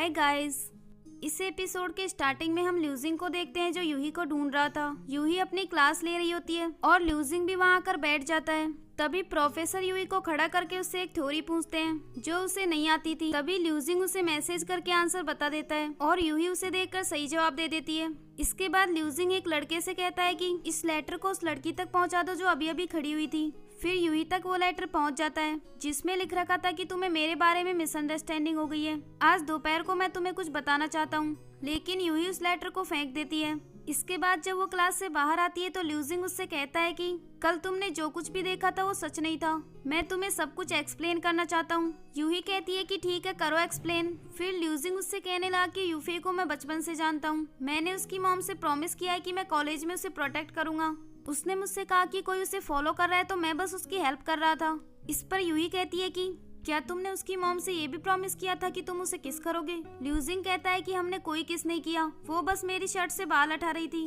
Hi guys. इस episode के starting में हम ल्यूजिंग को देखते हैं जो यूही को ढूंढ रहा था। यूही अपनी क्लास ले रही होती है और ल्यूजिंग भी वहां आकर बैठ जाता है। तभी प्रोफेसर यूही को खड़ा करके उससे एक थ्योरी पूछते हैं जो उसे नहीं आती थी। तभी ल्यूजिंग उसे मैसेज करके आंसर बता देता है और यूही उसे देखकर सही जवाब दे देती है। इसके बाद ल्यूजिंग एक लड़के से कहता है कि इस लेटर को उस लड़की तक पहुंचा दो जो अभी अभी खड़ी हुई थी। फिर यूही तक वो लेटर पहुंच जाता है जिसमें लिख रखा था कि तुम्हें मेरे बारे में मिसअंडरस्टैंडिंग हो गई है। आज दोपहर को मैं तुम्हें कुछ बताना चाहता हूँ, लेकिन यूही उस लेटर को फेंक देती है। इसके बाद जब वो क्लास से बाहर आती है तो ल्यूजिंग उससे कहता है कि कल तुमने जो कुछ भी देखा था वो सच नहीं था। मैं तुम्हें सब कुछ एक्सप्लेन करना चाहता हूँ। यूही कहती है कि ठीक है, करो एक्सप्लेन। फिर ल्यूजिंग उससे कहने लगा कि यूफी को मैं बचपन से जानता हूँ। मैंने उसकी मॉम से प्रॉमिस किया है कि मैं कॉलेज में उसे प्रोटेक्ट करूंगा। उसने मुझसे कहा कि कोई उसे फॉलो कर रहा है तो मैं बस उसकी हेल्प कर रहा था। इस पर यूही कहती है कि क्या तुमने उसकी मॉम से ये भी प्रॉमिस किया था कि तुम उसे किस करोगे? ल्यूजिंग कहता है कि हमने कोई किस नहीं किया, वो बस मेरी शर्ट से बाल हटा रही थी।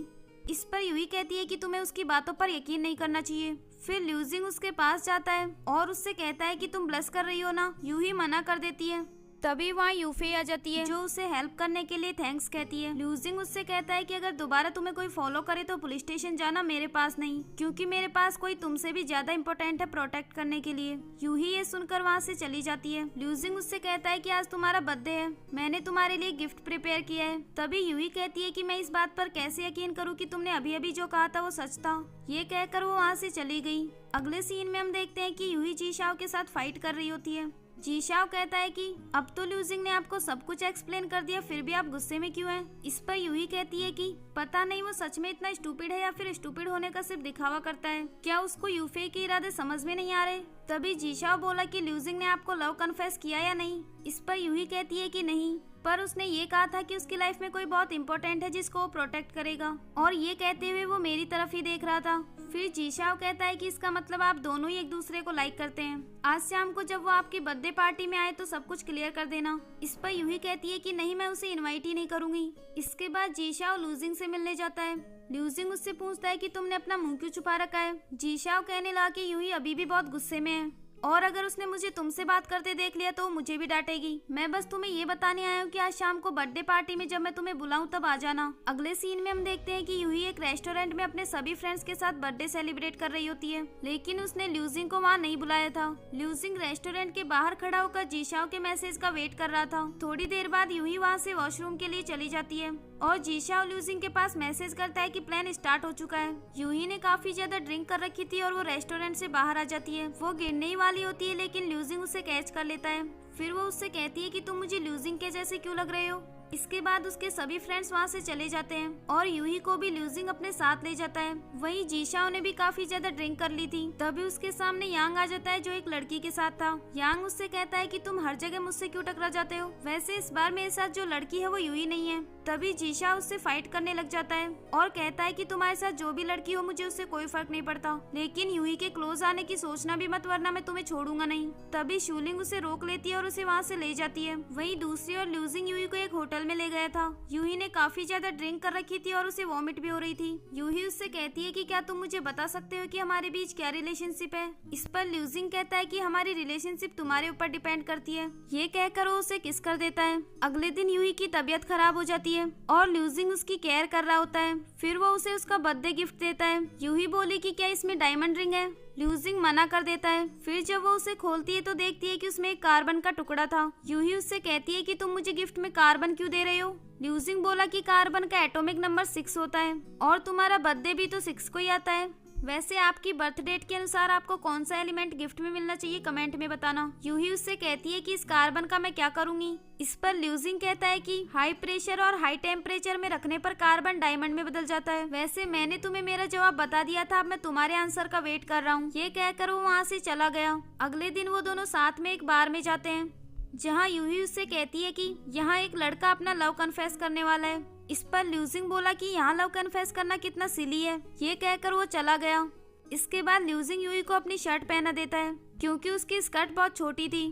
इस पर यूही कहती है कि तुम्हें उसकी बातों पर यकीन नहीं करना चाहिए। फिर ल्यूजिंग उसके पास जाता है और उससे कहता है कि तुम ब्लश कर रही हो ना। यूही मना कर देती है। तभी वहाँ यूफी आ जाती है जो उसे हेल्प करने के लिए थैंक्स कहती है। ल्यूजिंग उससे कहता है कि अगर दोबारा तुम्हें कोई फॉलो करे तो पुलिस स्टेशन जाना, मेरे पास नहीं, क्योंकि मेरे पास कोई तुमसे भी ज्यादा इम्पोर्टेंट है प्रोटेक्ट करने के लिए। यूही ये सुनकर वहाँ से चली जाती है। ल्यूजिंग उससे कहता है कि आज तुम्हारा बर्थडे है, मैंने तुम्हारे लिए गिफ्ट प्रिपेयर किया है। तभी यूही कहती है कि मैं इस बात पर कैसे यकीन करूँ कि तुमने अभी अभी जो कहा था वो सच था। ये कहकर वो वहाँ से चली गई। अगले सीन में हम देखते हैं कि यूही जीशाओ के साथ फाइट कर रही होती है। जीशाओ कहता है कि अब तो ल्यूजिंग ने आपको सब कुछ एक्सप्लेन कर दिया, फिर भी आप गुस्से में क्यों हैं? इस पर यूही कहती है कि पता नहीं वो सच में इतना स्टूपिड है या फिर स्टूपिड होने का सिर्फ दिखावा करता है। क्या उसको यूफे के इरादे समझ में नहीं आ रहे? तभी जीशाओ बोला कि ल्यूजिंग ने आपको लव कन्फेस किया या नहीं? इस पर यूही कहती है कि नहीं, पर उसने ये कहा था कि उसकी लाइफ में कोई बहुत इंपॉर्टेंट है जिसको वो प्रोटेक्ट करेगा, और ये कहते हुए वो मेरी तरफ ही देख रहा था। फिर जीशाओ कहता है कि इसका मतलब आप दोनों ही एक दूसरे को लाइक करते हैं। आज शाम को जब वो आपकी बर्थडे पार्टी में आए तो सब कुछ क्लियर कर देना। इस पर यूही कहती है कि नहीं, मैं उसे इनवाइट ही नहीं करूंगी। इसके बाद जीशाओ ल्यूजिंग से मिलने जाता है। ल्यूजिंग उससे पूछता है कि तुमने अपना मुंह क्यों छुपा रखा है? जीशाओ कहने लगा कि यूही अभी भी बहुत गुस्से में है और अगर उसने मुझे तुमसे बात करते देख लिया तो वो मुझे भी डांटेगी। मैं बस तुम्हें ये बताने आया हूँ कि आज शाम को बर्थडे पार्टी में जब मैं तुम्हें बुलाऊं तब आ जाना। अगले सीन में हम देखते हैं कि यूही एक रेस्टोरेंट में अपने सभी फ्रेंड्स के साथ बर्थडे सेलिब्रेट कर रही होती है, लेकिन उसने ल्यूजिंग को वहाँ नहीं बुलाया था। ल्यूजिंग रेस्टोरेंट के बाहर खड़ा होकर जीशाओ के मैसेज का वेट कर रहा था। थोड़ी देर बाद यूही वहाँ से वॉशरूम के लिए चली जाती है और जीशाओ ल्यूजिंग के पास मैसेज करता है कि प्लान स्टार्ट हो चुका है। यूही ने काफी ज्यादा ड्रिंक कर रखी थी और वो रेस्टोरेंट से बाहर आ जाती है। वो गिरने ही वाली होती है लेकिन ल्यूजिंग उसे कैच कर लेता है। फिर वो उससे कहती है कि तुम मुझे ल्यूजिंग के जैसे क्यों लग रहे हो? इसके बाद उसके सभी फ्रेंड्स वहाँ से चले जाते हैं और यूही को भी ल्यूजिंग अपने साथ ले जाता है। वहीं जीशाओ ने भी काफी ज्यादा ड्रिंक कर ली थी। तभी उसके सामने यांग आ जाता है जो एक लड़की के साथ था। यांग उससे कहता है कि तुम हर जगह मुझसे क्यों टकरा जाते हो? वैसे इस बार मेरे साथ जो लड़की है वो यूही नहीं है। तभी जीशाओ उससे फाइट करने लग जाता है और कहता है कि तुम्हारे साथ जो भी लड़की हो मुझे उससे कोई फर्क नहीं पड़ता, लेकिन यूही के क्लोज आने की सोचना भी मत, वरना मैं तुम्हें छोड़ूंगा नहीं। तभी शूलिंग उसे रोक लेती है और उसे वहाँ से ले जाती है। वहीं दूसरी ओर ल्यूजिंग यूही को एक होटल में ले गया था। यूही ने काफी ज्यादा ड्रिंक कर रखी थी और उसे वॉमिट भी हो रही थी। यूही उससे कहती है कि क्या तुम मुझे बता सकते हो कि हमारे बीच क्या रिलेशनशिप है? इस पर ल्यूजिंग कहता है कि हमारी रिलेशनशिप तुम्हारे ऊपर डिपेंड करती है। ये कहकर वो उसे किस कर देता है। अगले दिन यूही की तबीयत खराब हो जाती है और ल्यूजिंग उसकी केयर कर रहा होता है। फिर वो उसे उसका बर्थडे गिफ्ट देता है। यूही बोली कि क्या इसमें डायमंड रिंग है? ल्यूजिंग मना कर देता है। फिर जब वो उसे खोलती है तो देखती है कि उसमें एक कार्बन का टुकड़ा था। यूही उससे कहती है कि तुम मुझे गिफ्ट में कार्बन क्यों दे रहे हो? ल्यूजिंग बोला कि कार्बन का एटॉमिक नंबर 6 होता है और तुम्हारा बर्थडे भी तो 6 को ही आता है। वैसे आपकी बर्थ डेट के अनुसार आपको कौन सा एलिमेंट गिफ्ट में मिलना चाहिए, कमेंट में बताना। यूही उससे कहती है कि इस कार्बन का मैं क्या करूंगी? इस पर ल्यूजिंग कहता है कि हाई प्रेशर और हाई टेम्परेचर में रखने पर कार्बन डायमंड में बदल जाता है। वैसे मैंने तुम्हें मेरा जवाब बता दिया था, अब मैं तुम्हारे आंसर का वेट कर रहा हूँ। ये कहकर वो वहाँ से चला गया। अगले दिन वो दोनों साथ में एक बार में जाते हैं जहाँ यूही उससे कहती है कि यहाँ एक लड़का अपना लव कन्फेस करने वाला है। इस पर ल्यूजिंग बोला कि यहाँ लव कन्फेस करना कितना सिली है। ये कहकर वो चला गया। इसके बाद ल्यूजिंग यूही को अपनी शर्ट पहना देता है क्योंकि उसकी स्कर्ट बहुत छोटी थी।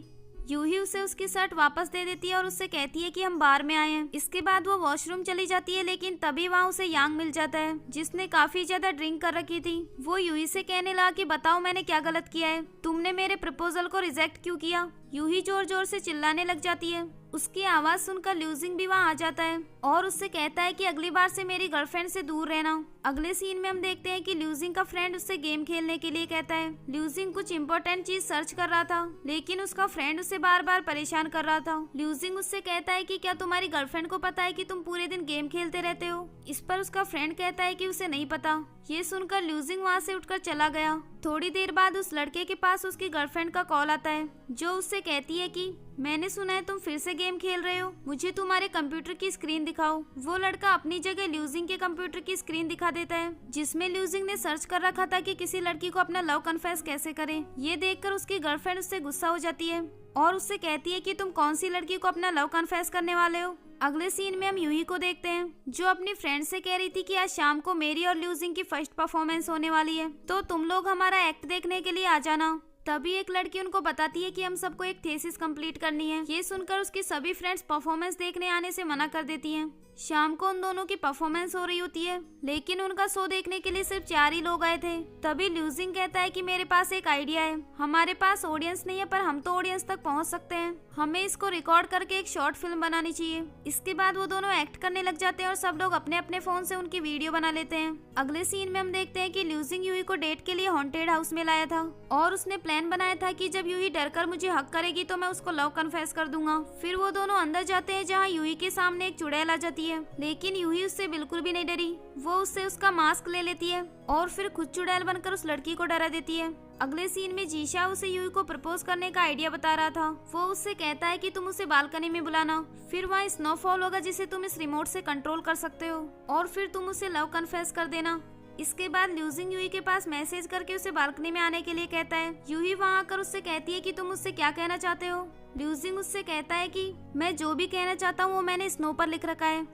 यूही उसे उसकी शर्ट वापस दे देती है और उससे कहती है कि हम बार में आए हैं। इसके बाद वो वॉशरूम चली जाती है, लेकिन तभी वहाँ उसे यांग मिल जाता है जिसने काफी ज्यादा ड्रिंक कर रखी थी। वो यूही से कहने लगा कि बताओ मैंने क्या गलत किया है, तुमने मेरे प्रपोजल को रिजेक्ट क्यों किया? यूही जोर जोर से चिल्लाने लग जाती है। उसकी आवाज सुनकर ल्यूजिंग भी वहाँ आ जाता है और उससे कहता है कि अगली बार से मेरी गर्लफ्रेंड से दूर रहना। अगले सीन में हम देखते हैं कि ल्यूजिंग का फ्रेंड उससे गेम खेलने के लिए कहता है। ल्यूजिंग कुछ इम्पोर्टेंट चीज सर्च कर रहा था, लेकिन उसका फ्रेंड उसे बार बार परेशान कर रहा था। ल्यूजिंग उससे कहता है कि क्या तुम्हारी गर्लफ्रेंड को पता है कि तुम पूरे दिन गेम खेलते रहते हो? इस पर उसका फ्रेंड कहता है कि उसे नहीं पता। ये सुनकर ल्यूजिंग वहाँ से उठकर चला गया। थोड़ी देर बाद उस लड़के के पास उसकी गर्लफ्रेंड का कॉल आता है, जो उससे कहती है कि मैंने सुना है तुम फिर से गेम खेल रहे हो, मुझे तुम्हारे कंप्यूटर की स्क्रीन दिखाओ। वो लड़का अपनी जगह ल्यूजिंग के कंप्यूटर की स्क्रीन दिखा देता है, जिसमें ल्यूजिंग ने सर्च कर रखा था कि किसी लड़की को अपना लव कन्फेस कैसे करें। ये देखकर उसकी गर्लफ्रेंड उससे गुस्सा हो जाती है और उससे कहती है कि तुम कौन सी लड़की को अपना लव कन्फेस करने वाले हो। अगले सीन में हम यूही को देखते हैं, जो अपनी फ्रेंड से कह रही थी कि आज शाम को मेरी और ल्यूजिंग की फर्स्ट परफॉर्मेंस होने वाली है, तो तुम लोग हमारा एक्ट देखने के लिए आ जाना। तभी एक लड़की उनको बताती है कि हम सबको एक थीसिस कंप्लीट करनी है। ये सुनकर उसकी सभी फ्रेंड्स परफॉर्मेंस देखने आने से मना कर देती हैं। शाम को उन दोनों की परफॉर्मेंस हो रही होती है, लेकिन उनका शो देखने के लिए सिर्फ 4 ही लोग आए थे। तभी ल्यूजिंग कहता है कि मेरे पास एक आइडिया है, हमारे पास ऑडियंस नहीं है पर हम तो ऑडियंस तक पहुंच सकते हैं, हमें इसको रिकॉर्ड करके एक शॉर्ट फिल्म बनानी चाहिए। इसके बाद वो दोनों एक्ट करने लग जाते हैं और सब लोग अपने अपने फोन से उनकी वीडियो बना लेते हैं। अगले सीन में हम देखते हैं कि ल्यूजिंग यूही को डेट के लिए हॉन्टेड हाउस में लाया था और उसने प्लान बनाया था कि जब यूही डरकर मुझे हक करेगी तो मैं उसको लव कन्फेस कर दूंगा। फिर वो दोनों अंदर जाते हैं, जहाँ यूही के सामने एक चुड़ैल आ जाती है, लेकिन यूही उससे बिल्कुल भी नहीं डरी। वो उससे उसका मास्क ले लेती है और फिर खुद चुड़ैल बनकर उस लड़की को डरा देती है। अगले सीन में जीशा उसे यूही को प्रपोज करने का आइडिया बता रहा था। वो उससे कहता है कि तुम उसे बालकनी में बुलाना, फिर वहाँ स्नोफॉल होगा जिसे तुम इस रिमोट से कंट्रोल कर सकते हो और फिर तुम उसे लव कन्फेस कर देना। इसके बाद ल्यूजिंग यूही के पास मैसेज करके उसे बालकनी में आने के लिए कहता है। यूही वहाँ आकर उससे कहती है कि तुम उससे क्या कहना चाहते हो। ल्यूजिंग उससे कहता है कि मैं जो भी कहना चाहता हूँ वो मैंने स्नो पर लिख रखा है,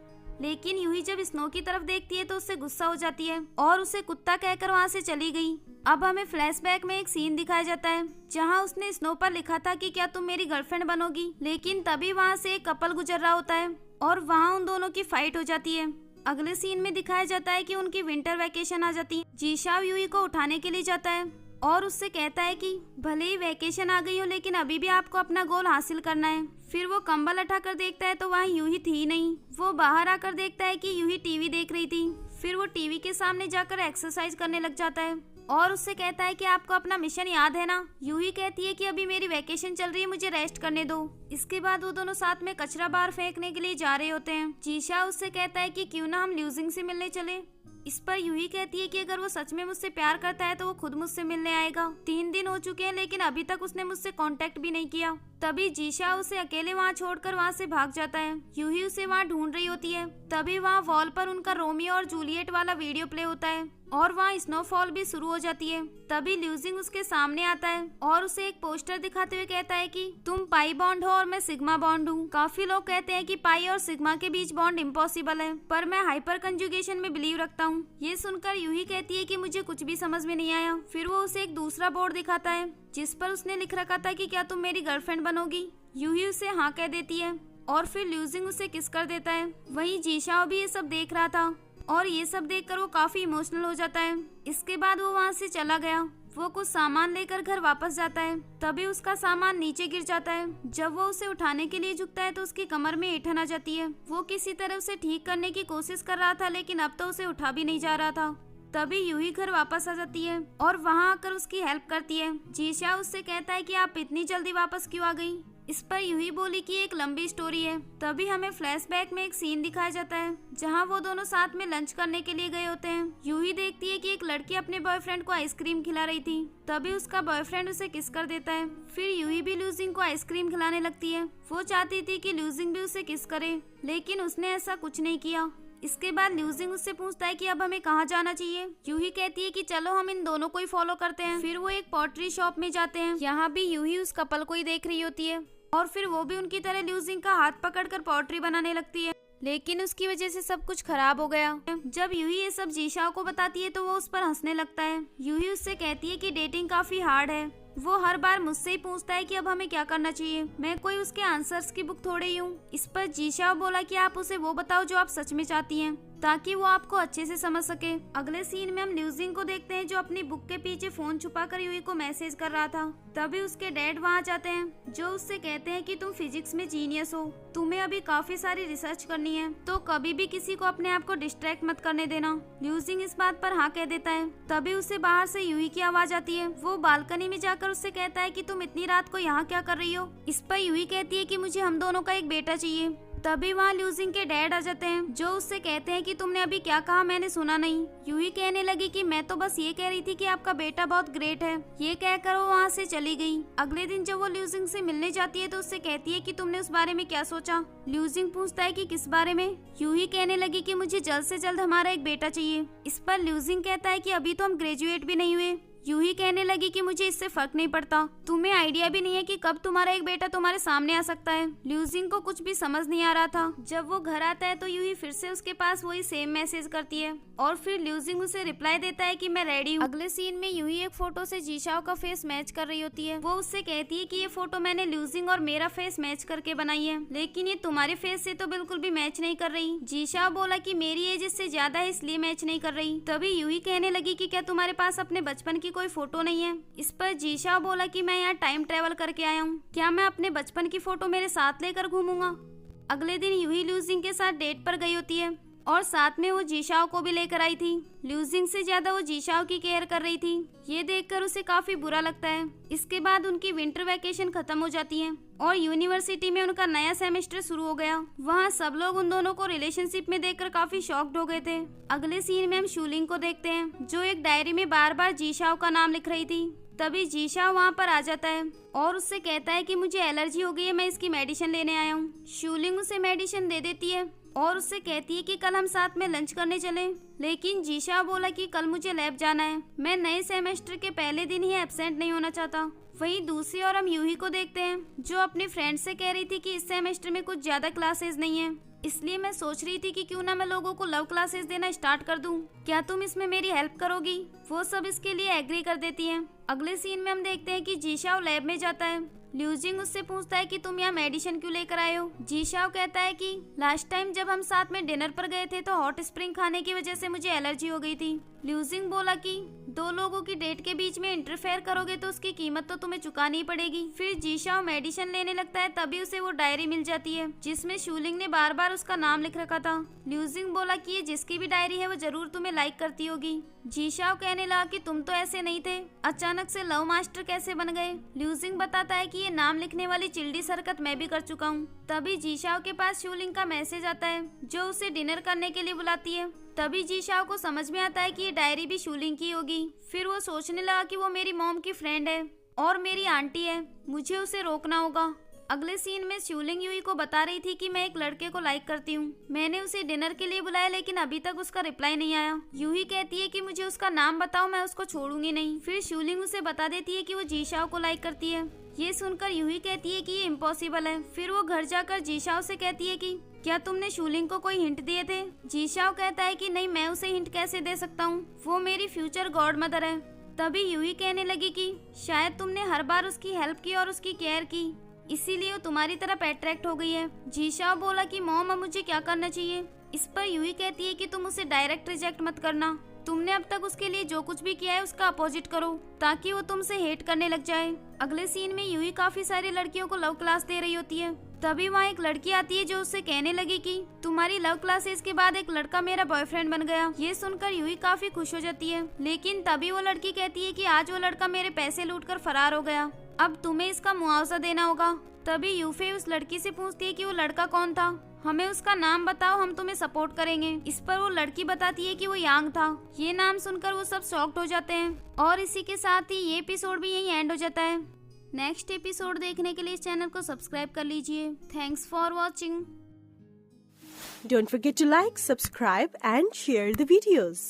लेकिन यूही जब स्नो की तरफ देखती है तो उससे गुस्सा हो जाती है और उसे कुत्ता कहकर वहाँ से चली गई। अब हमें फ्लैशबैक में एक सीन दिखाया जाता है, जहाँ उसने स्नो पर लिखा था कि क्या तुम मेरी गर्लफ्रेंड बनोगी, लेकिन तभी वहाँ से एक कपल गुजर रहा होता है और वहाँ उन दोनों की फाइट हो जाती है। अगले सीन में दिखाया जाता है कि उनकी विंटर वैकेशन आ जाती है। जीशाओ यूही को उठाने के लिए जाता है और उससे कहता है कि भले ही वैकेशन आ गई हो, लेकिन अभी भी आपको अपना गोल हासिल करना है। फिर वो कंबल उठाकर देखता है तो वहाँ यूही थी ही नहीं। वो बाहर आकर देखता है कि यूही टीवी देख रही थी। फिर वो टीवी के सामने जाकर एक्सरसाइज करने लग जाता है और उससे कहता है कि आपको अपना मिशन याद है ना। यूही कहती है कि अभी मेरी वैकेशन चल रही है, मुझे रेस्ट करने दो। इसके बाद वो दोनों साथ में कचरा बाहर फेंकने के लिए जा रहे होते हैं। जीशा उससे कहता है कि क्यों ना हम ल्यूजिंग से मिलने चले। इस पर यूही कहती है कि अगर वो सच में मुझसे प्यार करता है तो वो खुद मुझसे मिलने आएगा। 3 दिन हो चुके हैं लेकिन अभी तक उसने मुझसे कांटेक्ट भी नहीं किया। तभी जीशा उसे अकेले वहाँ छोड़कर वहाँ से भाग जाता है। यूही उसे वहाँ ढूंढ रही होती है। तभी वहाँ वॉल पर उनका रोमियो और जूलियट वाला वीडियो प्ले होता है और वहाँ स्नोफॉल भी शुरू हो जाती है। तभी ल्यूजिंग उसके सामने आता है और उसे एक पोस्टर दिखाते हुए कहता है कि तुम पाई बॉन्ड हो और मैं सिग्मा बॉन्ड हूँ। काफी लोग कहते हैं कि पाई और सिग्मा के बीच बॉन्ड इम्पॉसिबल है, पर मैं हाइपर कंजुगेशन में बिलीव रखता हूँ। ये सुनकर यूही कहती है कि मुझे कुछ भी समझ में नहीं आया। फिर वो उसे एक दूसरा बोर्ड दिखाता है जिस पर उसने लिख रखा था कि क्या तुम मेरी गर्लफ्रेंड बनोगी। यूही उसे हाँ कह देती है और फिर ल्यूजिंग उसे किस कर देता है। वहीं जीशाओ भी ये सब देख रहा था और ये सब देखकर वो काफी इमोशनल हो जाता है। इसके बाद वो वहाँ से चला गया। वो कुछ सामान लेकर घर वापस जाता है। तभी उसका सामान नीचे गिर जाता है। जब वो उसे उठाने के लिए झुकता है तो उसकी कमर में ऐंठन आ जाती है। वो किसी तरह उसे ठीक करने की कोशिश कर रहा था, लेकिन अब तो उसे उठा भी नहीं जा रहा था। तभी यूही घर वापस आ जाती है और वहाँ आकर उसकी हेल्प करती है। जीशा उससे कहता है कि आप इतनी जल्दी वापस क्यों आ गई। इस पर यूही बोली कि एक लंबी स्टोरी है। तभी हमें फ्लैशबैक में एक सीन दिखाया जाता है जहाँ वो दोनों साथ में लंच करने के लिए गए होते हैं। यूही देखती है कि एक लड़की अपने बॉयफ्रेंड को आइसक्रीम खिला रही थी। तभी उसका बॉयफ्रेंड उसे किस कर देता है। फिर यूही भी ल्यूजिंग को आइसक्रीम खिलाने लगती है। वो चाहती थी कि ल्यूजिंग भी उसे किस करे, लेकिन उसने ऐसा कुछ नहीं किया। इसके बाद ल्यूजिंग उससे पूछता है कि अब हमें कहाँ जाना चाहिए। यूही कहती है कि चलो हम इन दोनों को ही फॉलो करते हैं। फिर वो एक पॉटरी शॉप में जाते हैं। यहाँ भी यूही उस कपल को ही देख रही होती है और फिर वो भी उनकी तरह ल्यूजिंग का हाथ पकड़कर पॉटरी बनाने लगती है, लेकिन उसकी वजह से सब कुछ खराब हो गया। जब यूही ये सब जीशाओ को बताती है तो वो उस पर हंसने लगता है। यूही उससे कहती है कि डेटिंग काफी हार्ड है। वो हर बार मुझसे ही पूछता है कि अब हमें क्या करना चाहिए। मैं कोई उसके आंसर्स की बुक थोड़े ही हूँ। इस पर जीशाओ बोला कि आप उसे वो बताओ जो आप सच में चाहती हैं। ताकि वो आपको अच्छे से समझ सके। अगले सीन में हम ल्यूजिंग को देखते हैं जो अपनी बुक के पीछे फोन छुपाकर यूही को मैसेज कर रहा था। तभी उसके डैड वहाँ जाते हैं जो उससे कहते हैं कि तुम फिजिक्स में जीनियस हो, तुम्हें अभी काफी सारी रिसर्च करनी है, तो कभी भी किसी को अपने आप को डिस्ट्रैक्ट मत करने देना। ल्यूजिंग इस बात पर हाँ कह देता है। तभी उसे बाहर से यूही की आवाज आती है। वो बालकनी में जाकर उससे कहता है कि तुम इतनी रात को यहाँ क्या कर रही हो। इस पर यूही कहती है कि मुझे हम दोनों का एक बेटा चाहिए। तभी वहाँ ल्यूजिंग के डैड आ जाते हैं जो उससे कहते हैं कि तुमने अभी क्या कहा, मैंने सुना नहीं। यूही कहने लगी कि मैं तो बस ये कह रही थी कि आपका बेटा बहुत ग्रेट है। ये कहकर वो वहाँ से चली गई। अगले दिन जब वो ल्यूजिंग से मिलने जाती है तो उससे कहती है कि तुमने उस बारे में क्या सोचा। ल्यूजिंग पूछता है कि किस बारे में। यूही कहने लगी कि मुझे जल्द से जल्द हमारा एक बेटा चाहिए। इस पर ल्यूजिंग कहता है कि अभी तो हम ग्रेजुएट भी नहीं हुए। यूही कहने लगी कि मुझे इससे फर्क नहीं पड़ता, तुम्हें आइडिया भी नहीं है कि कब तुम्हारा एक बेटा तुम्हारे सामने आ सकता है। ल्यूजिंग को कुछ भी समझ नहीं आ रहा था। जब वो घर आता है तो यूही फिर से उसके पास वही सेम मैसेज करती है और फिर ल्यूजिंग उसे रिप्लाई देता है कि मैं रेडी हूँ। अगले सीन में यूही एक फोटो से जीशाओ का फेस मैच कर रही होती है। वो उससे कहती है कि ये फोटो मैंने ल्यूजिंग और मेरा फेस मैच करके बनाई है, लेकिन ये तुम्हारे फेस से तो बिल्कुल भी मैच नहीं कर रही। जीशाओ बोला कि मेरी एज इससे ज्यादा है इसलिए मैच नहीं कर रही। तभी यूही कहने लगी कि क्या तुम्हारे पास अपने बचपन की कोई फोटो नहीं है। इस पर जीशाओ बोला कि मैं यहाँ टाइम ट्रेवल करके आया हूँ, क्या मैं अपने बचपन की फोटो मेरे साथ लेकर घूमूंगा। अगले दिन यूही ल्यूजिंग के साथ डेट पर गई होती है और साथ में वो जीशाओ को भी लेकर आई थी। ल्यूजिंग से ज्यादा वो जीशाओ की केयर कर रही थी। ये देखकर उसे काफी बुरा लगता है। इसके बाद उनकी विंटर वैकेशन खत्म हो जाती है और यूनिवर्सिटी में उनका नया सेमेस्टर शुरू हो गया। वहाँ सब लोग उन दोनों को रिलेशनशिप में देखकर काफी शॉक्ड हो गए थे। अगले सीन में हम शूलिंग को देखते हैं जो एक डायरी में बार बार जीशाओ का नाम लिख रही थी। तभी जीशाओ वहाँ पर आ जाता है और उससे कहता है कि मुझे एलर्जी हो गई है, मैं इसकी मेडिसिन लेने आया हूँ। शूलिंग उसे मेडिसिन दे देती है और उससे कहती है कि कल हम साथ में लंच करने चलें। लेकिन जीशाओ बोला कि कल मुझे लैब जाना है, मैं नए सेमेस्टर के पहले दिन ही एब्सेंट नहीं होना चाहता। वहीं दूसरी ओर हम यूही को देखते हैं जो अपने फ्रेंड से कह रही थी कि इस सेमेस्टर में कुछ ज्यादा क्लासेस नहीं है, इसलिए मैं सोच रही थी कि क्यों ना मैं लोगों को लव क्लासेस देना स्टार्ट कर दूं, क्या तुम इसमें मेरी हेल्प करोगी। वो सब इसके लिए एग्री कर देती हैं। अगले सीन में हम देखते हैं कि जीशाओ लैब में जाता है। ल्यूजिंग उससे पूछता है कि तुम यहाँ मेडिसिन क्यों लेकर आए हो। जीशाओ कहता है कि लास्ट टाइम जब हम साथ में डिनर पर गए थे तो हॉट स्प्रिंग खाने की वजह से मुझे एलर्जी हो गई थी। ल्यूजिंग बोला कि दो लोगों की डेट के बीच में इंटरफेयर करोगे तो उसकी कीमत तो तुम्हें चुकानी पड़ेगी। फिर जीशाओ मेडिसिन लेने लगता है, तभी उसे वो डायरी मिल जाती है जिसमें शूलिंग ने बार बार उसका नाम लिख रखा था। ल्यूजिंग बोला कि ये जिसकी भी डायरी है वो जरूर तुम्हें लाइक करती होगी। जीशाओ कहने लगा कि तुम तो ऐसे नहीं थे, अचानक से लव मास्टर कैसे बन गए। ल्यूजिंग बताता है कि ये नाम लिखने वाली चिल्डी हरकत मैं भी कर चुका हूँ। तभी जीशाओ के पास शूलिंग का मैसेज आता है जो उसे डिनर करने के लिए बुलाती है। तभी जीशाओ को समझ में आता है कि ये डायरी भी शूलिंग की होगी। फिर वो सोचने लगा कि वो मेरी मॉम की फ्रेंड है और मेरी आंटी है, मुझे उसे रोकना होगा। अगले सीन में शूलिंग यूही को बता रही थी कि मैं एक लड़के को लाइक करती हूँ, मैंने उसे डिनर के लिए बुलाया लेकिन अभी तक उसका रिप्लाई नहीं आया। यूही कहती है कि मुझे उसका नाम बताओ, मैं उसको छोड़ूंगी नहीं। फिर शूलिंग उसे बता देती है कि वो जीशाओ को लाइक करती है। ये सुनकर यूही कहती है कि ये इम्पॉसिबल है। फिर वो घर जाकर जीशाओ से कहती है कि क्या तुमने शूलिंग को कोई हिंट दिए थे। जीशाओ कहता है कि नहीं, मैं उसे हिंट कैसे दे सकता हूँ, वो मेरी फ्यूचर गॉड मदर है। तभी यूही कहने लगी कि शायद तुमने हर बार उसकी हेल्प की और उसकी केयर की, इसीलिए वो तुम्हारी तरफ अट्रैक्ट हो गई है। जीशाओ बोला कि मॉम अब मुझे क्या करना चाहिए। इस पर यूही कहती है कि तुम उसे डायरेक्ट रिजेक्ट मत करना, तुमने अब तक उसके लिए जो कुछ भी किया है उसका अपोजिट करो ताकि वो तुमसे हेट करने लग जाए। अगले सीन में यूही काफी सारी लड़कियों को लव क्लास दे रही होती है। तभी वहाँ एक लड़की आती है जो उससे कहने लगी कि तुम्हारी लव क्लासेस के बाद एक लड़का मेरा बॉयफ्रेंड बन गया। ये सुनकर यूही काफी खुश हो जाती है, लेकिन तभी वो लड़की कहती है कि आज वो लड़का मेरे पैसे लूटकर फरार हो गया, अब तुम्हें इसका मुआवजा देना होगा। तभी यूफे उस लड़की से पूछती है कि वो लड़का कौन था, हमें उसका नाम बताओ, हम तुम्हें सपोर्ट करेंगे। इस पर वो लड़की बताती है कि वो यांग था। ये नाम सुनकर वो सब शॉक्ड हो जाते हैं और इसी के साथ ही ये एपिसोड भी यहीं एंड हो जाता है। नेक्स्ट एपिसोड देखने के लिए इस चैनल को सब्सक्राइब कर लीजिए। Thanks for watching. Don't forget to like, subscribe and share the videos.